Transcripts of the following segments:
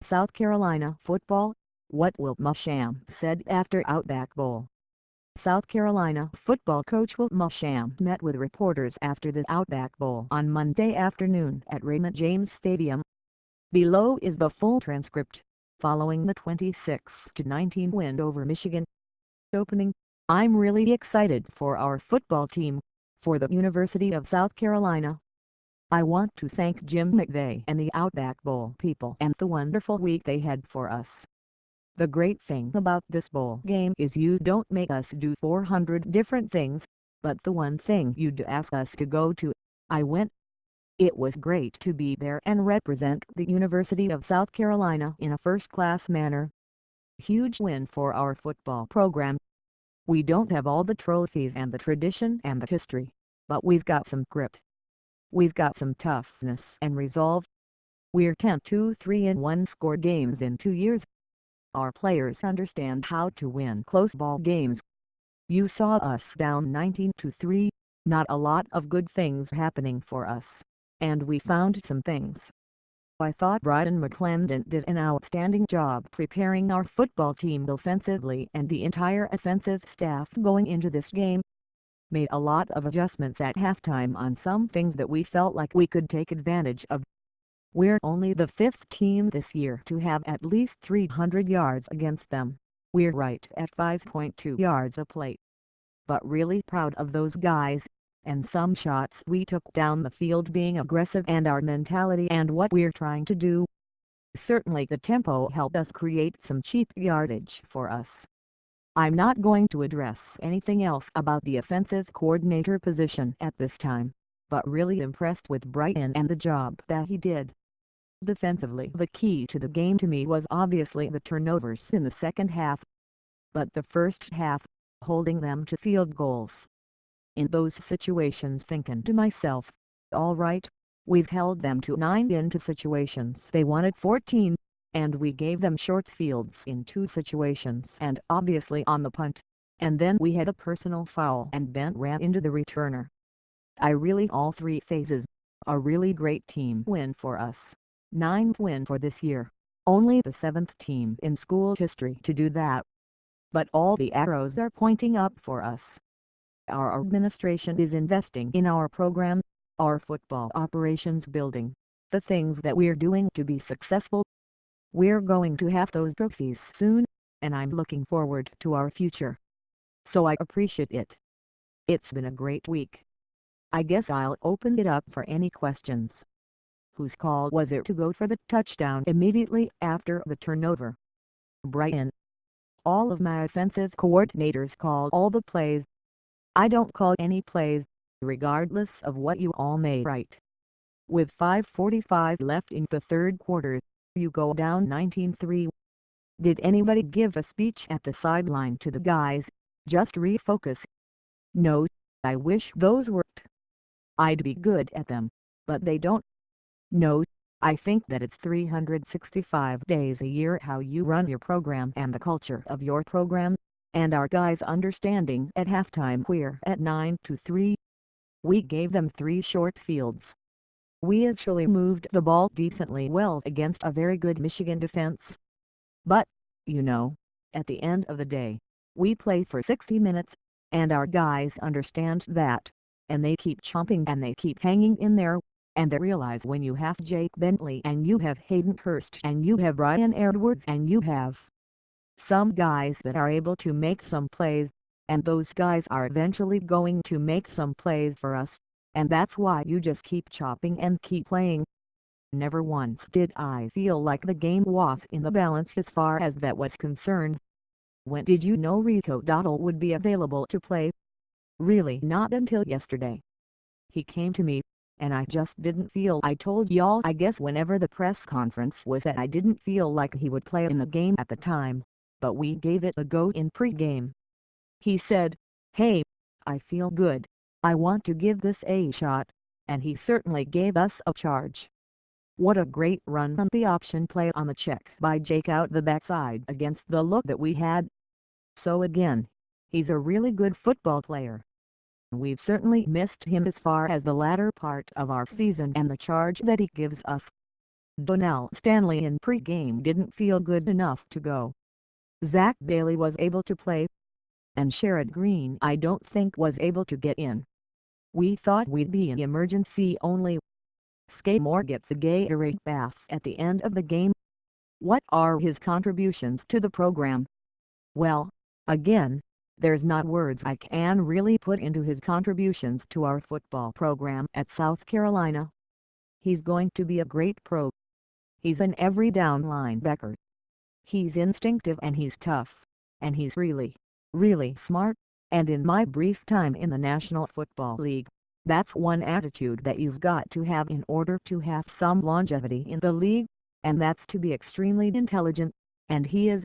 South Carolina football, what Will Muschamp said after Outback Bowl. South Carolina football coach Will Muschamp met with reporters after the Outback Bowl on Monday afternoon at Raymond James Stadium. Below is the full transcript, following the 26-19 win over Michigan. Opening, I'm really excited for our football team, for the University of South Carolina. I want to thank Jim McVay and the Outback Bowl people and the wonderful week they had for us. The great thing about this bowl game is you don't make us do 400 different things, but the one thing you do ask us to go to, I went. It was great to be there and represent the University of South Carolina in a first-class manner. Huge win for our football program. We don't have all the trophies and the tradition and the history, but we've got some grit. We've got some toughness and resolve. We're 10-2-3-1 score games in 2 years. Our players understand how to win close ball games. You saw us down 19-3, not a lot of good things happening for us, and we found some things. I thought Brian McClendon did an outstanding job preparing our football team offensively, and the entire offensive staff going into this game made a lot of adjustments at halftime on some things that we felt like we could take advantage of. We're only the 5th team this year to have at least 300 yards against them. We're right at 5.2 yards a play. But really proud of those guys, and some shots we took down the field being aggressive and our mentality and what we're trying to do. Certainly the tempo helped us create some cheap yardage for us. I'm not going to address anything else about the offensive coordinator position at this time, but really impressed with Brian and the job that he did. Defensively, the key to the game to me was obviously the turnovers in the second half, but the first half, holding them to field goals. In those situations, thinking to myself, all right, we've held them to 9 into situations they wanted 14, and we gave them short fields in 2 situations and obviously on the punt, and then we had a personal foul and Bent ran into the returner. All 3 phases, a really great team win for us. 9th win for this year, only the 7th team in school history to do that. But all the arrows are pointing up for us. Our administration is investing in our program, our football operations building, the things that we're doing to be successful. We're going to have those trophies soon, and I'm looking forward to our future. So I appreciate it. It's been a great week. I guess I'll open it up for any questions. Whose call was it to go for the touchdown immediately after the turnover? Brian. All of my offensive coordinators call all the plays. I don't call any plays, regardless of what you all may write. With 5:45 left in the third quarter, you go down 19-3. Did anybody give a speech at the sideline to the guys, just refocus? No, I wish those worked. I'd be good at them, but they don't. No, I think that it's 365 days a year how you run your program and the culture of your program, and our guys understanding at halftime we're at 9-3. We gave them 3 short fields. We actually moved the ball decently well against a very good Michigan defense. But, you know, at the end of the day, we play for 60 minutes, and our guys understand that, and they keep chomping and they keep hanging in there, and they realize when you have Jake Bentley and you have Hayden Hurst and you have Brian Edwards and you have some guys that are able to make some plays, and those guys are eventually going to make some plays for us, and that's why you just keep chopping and keep playing. Never once did I feel like the game was in the balance as far as that was concerned. When did you know Rico Dowdle would be available to play? Really not until yesterday. He came to me, and I just didn't feel. I told y'all I guess whenever the press conference was that I didn't feel like he would play in the game at the time, but we gave it a go in pre-game. He said, "Hey, I feel good, I want to give this a shot," and he certainly gave us a charge. What a great run on the option play on the check by Jake out the backside against the look that we had. So again, he's a really good football player. We've certainly missed him as far as the latter part of our season and the charge that he gives us. Donnell Stanley in pre-game didn't feel good enough to go. Zach Bailey was able to play, and Sherrod Green I don't think was able to get in. We thought we'd be an emergency only. Skay Moore gets a Gatorade bath at the end of the game. What are his contributions to the program? Well, again, there's not words I can really put into his contributions to our football program at South Carolina. He's going to be a great pro. He's an every down linebacker. He's instinctive and he's tough, and he's really, really smart, and in my brief time in the National Football League, that's one attitude that you've got to have in order to have some longevity in the league, and that's to be extremely intelligent, and he is.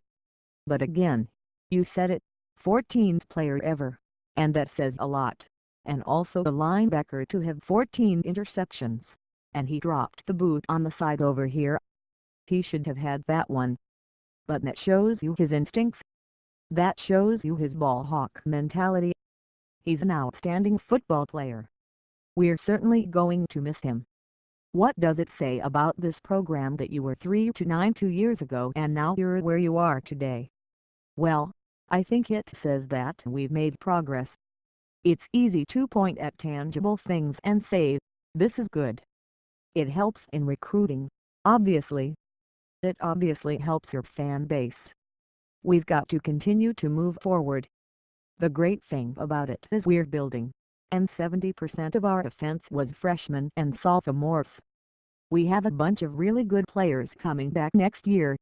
But again, you said it, 14th player ever, and that says a lot, and also the linebacker to have 14 interceptions, and he dropped the boot on the side over here. He should have had that one. But that shows you his instincts. That shows you his ball hawk mentality. He's an outstanding football player. We're certainly going to miss him. What does it say about this program that you were 3-9 2 years ago and now you're where you are today? Well, I think it says that we've made progress. It's easy to point at tangible things and say, this is good. It helps in recruiting, obviously. It obviously helps your fan base. We've got to continue to move forward. The great thing about it is we're building, and 70% of our offense was freshmen and sophomores. We have a bunch of really good players coming back next year.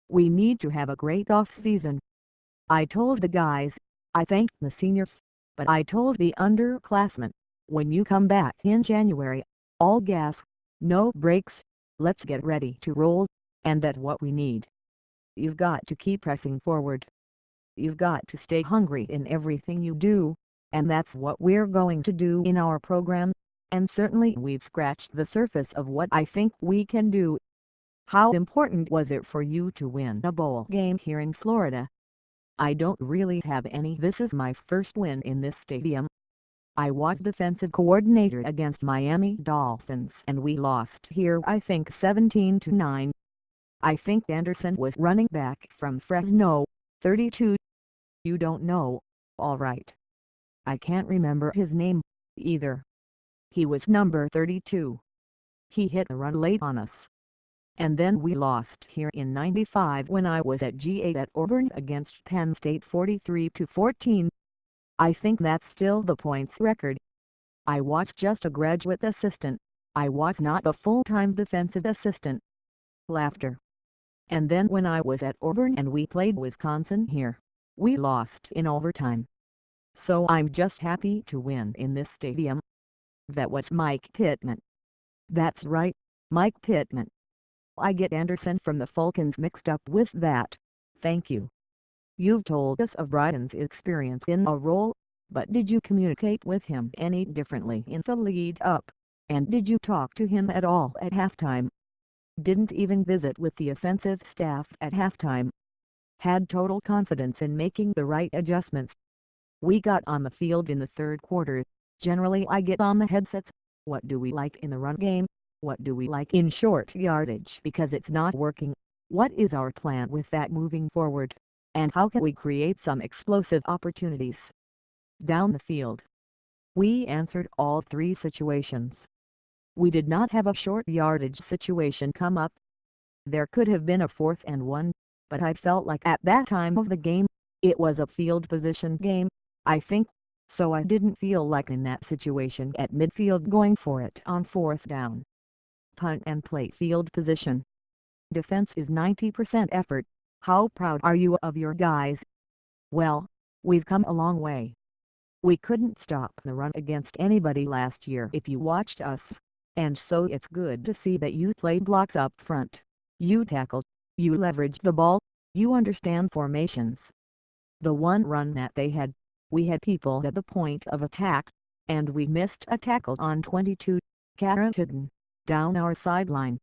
We need to have a great off-season. I told the guys, I thanked the seniors, but I told the underclassmen, when you come back in January, all gas, no brakes, let's get ready to roll, and that's what we need. You've got to keep pressing forward. You've got to stay hungry in everything you do, and that's what we're going to do in our program, and certainly we've scratched the surface of what I think we can do. How important was it for you to win a bowl game here in Florida? I don't really have any. This is my first win in this stadium. I was defensive coordinator against Miami Dolphins and we lost here I think 17-9. I think Anderson was running back from Fresno, 32. You don't know, alright. I can't remember his name, either. He was number 32. He hit a run late on us. And then we lost here in 95 when I was at G8 at Auburn against Penn State 43-14. I think that's still the points record. I was just a graduate assistant, I was not a full-time defensive assistant. Laughter. And then when I was at Auburn and we played Wisconsin here, we lost in overtime. So I'm just happy to win in this stadium. That was Mike Pittman. That's right, Mike Pittman. I get Anderson from the Falcons mixed up with that. Thank you. You've told us of Brian's experience in a role, but did you communicate with him any differently in the lead up? And did you talk to him at all at halftime? Didn't even visit with the offensive staff at halftime. Had total confidence in making the right adjustments. We got on the field in the third quarter. Generally I get on the headsets. What do we like in the run game? What do we like in short yardage because it's not working? What is our plan with that moving forward? And how can we create some explosive opportunities down the field? We answered all three situations. We did not have a short yardage situation come up. There could have been a 4th and 1, but I felt like at that time of the game, it was a field position game, I think, so I didn't feel like in that situation at midfield going for it on 4th down. Punt and play field position. Defense is 90% effort. How proud are you of your guys? Well, we've come a long way. We couldn't stop the run against anybody last year if you watched us, and so it's good to see that you played blocks up front, you tackled, you leveraged the ball, you understand formations. The one run that they had, we had people at the point of attack, and we missed a tackle on 22, Carrington, down our sideline.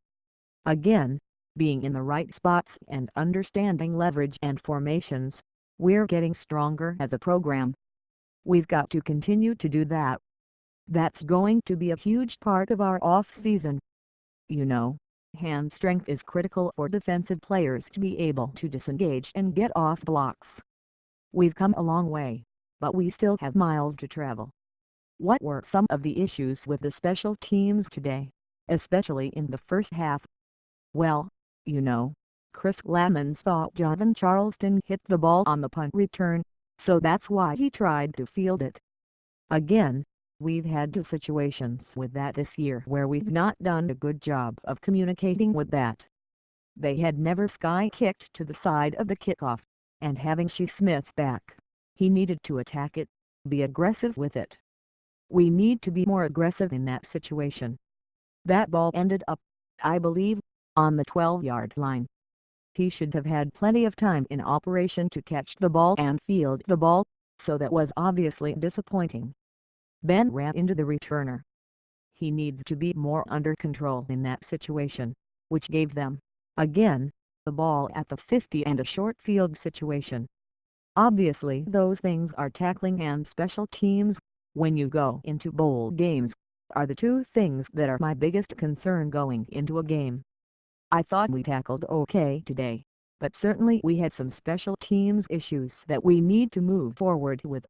Again, being in the right spots and understanding leverage and formations, we're getting stronger as a program. We've got to continue to do that. That's going to be a huge part of our off-season. You know, Hand strength is critical for defensive players to be able to disengage and get off blocks. We've come a long way, but we still have miles to travel. What were some of the issues with the special teams today, especially in the first half? Well, you know, Chris Lamons thought Javon Charleston hit the ball on the punt return, so that's why he tried to field it. Again, we've had two situations with that this year where we've not done a good job of communicating with that. They had never sky kicked to the side of the kickoff, and having Shi Smith back, he needed to attack it, be aggressive with it. We need to be more aggressive in that situation. That ball ended up, I believe, on the 12-yard line. He should have had plenty of time in operation to catch the ball and field the ball, so that was obviously disappointing. Ben ran into the returner. He needs to be more under control in that situation, which gave them, again, the ball at the 50 and a short field situation. Obviously those things are tackling and special teams, when you go into bowl games, are the two things that are my biggest concern going into a game. I thought we tackled okay today, but certainly we had some special teams issues that we need to move forward with.